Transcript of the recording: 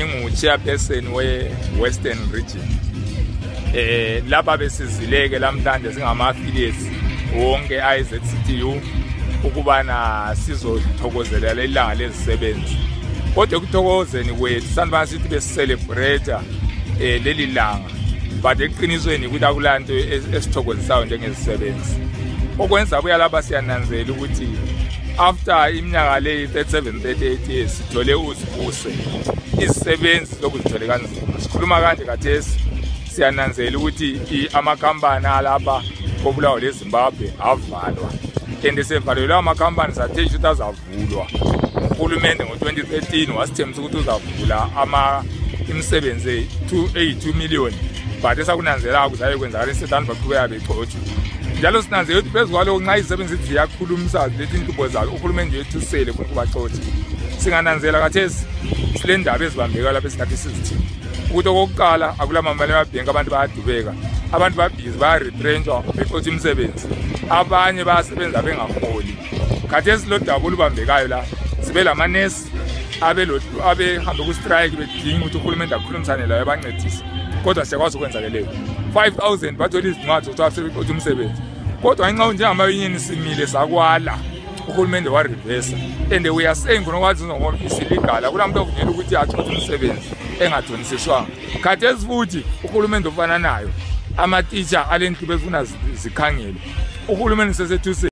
ngingu-chairperson we-Western Region. Lapha besizileke lamhlanje singama-affiliates wonke IZCTU ukubana sizothokozelela ilanga lezisebenzi. Kodwa ukuthokozeni kwethu sanibona sithi besicelebrate leli langa, but eqinisweni ukuthi akulanto esithokozisayo njengezisebenzi. Okwenza buya lapha siyananzela ukuthi after iminyaka le 37-38 years sithole uzibuse izisebenzi zokuzithole kanzima. Sikhuluma kanje kathesi siyananzela ukuthi amakhampani alapha koBulawayo leZimbabwe avalwa. And sevalelwa amakhampani sathe ukuthi azavulwa. Uhulumende ngo-2013 wasithembisa ukuthi uzavula imisebenzi 282 million, but esakunanzela ukuthi ayekwenzakala isetani baqhubeka begxotshwa. Njalo sinanzela ukuthi phezu kwalokho nxa izisebenzi ziyakhulumisa lethi intubo zalo uhulumende yethu usele futhi kubaxotshe. Singananzela kathesi sile ndaba ezibambeka lapha esingathi sizithini ukuthi okokuqala akulamamali amabhenki abantu bayadubeka, abantu babhizi bayaretrenchwa beqotha imisebenzi, abanye bayasebenza bengaholi. Kathesi lo daba olubambekayo la sibe lamanesi abehambe ku-strike bedinga ukuthi uhulumende akhulumisane layo abancedise, kodwa siyakwazi ukwenza leyo 5,000 bathola izincwadi zokuthi basebeqotha umsebenzi. Kodwa ngenxa njengamayunion simile sakwala uhulumende warivesa, and we are saying khona kwathi ngoba isilegal akunamuntu ovunyelwa ukuthi aqothe umsebenzi engathonisiswanga. Khathesi futhi uhulumende ofana nayo ama-teacher alento befuna zikhangele, uhulumende sesethuse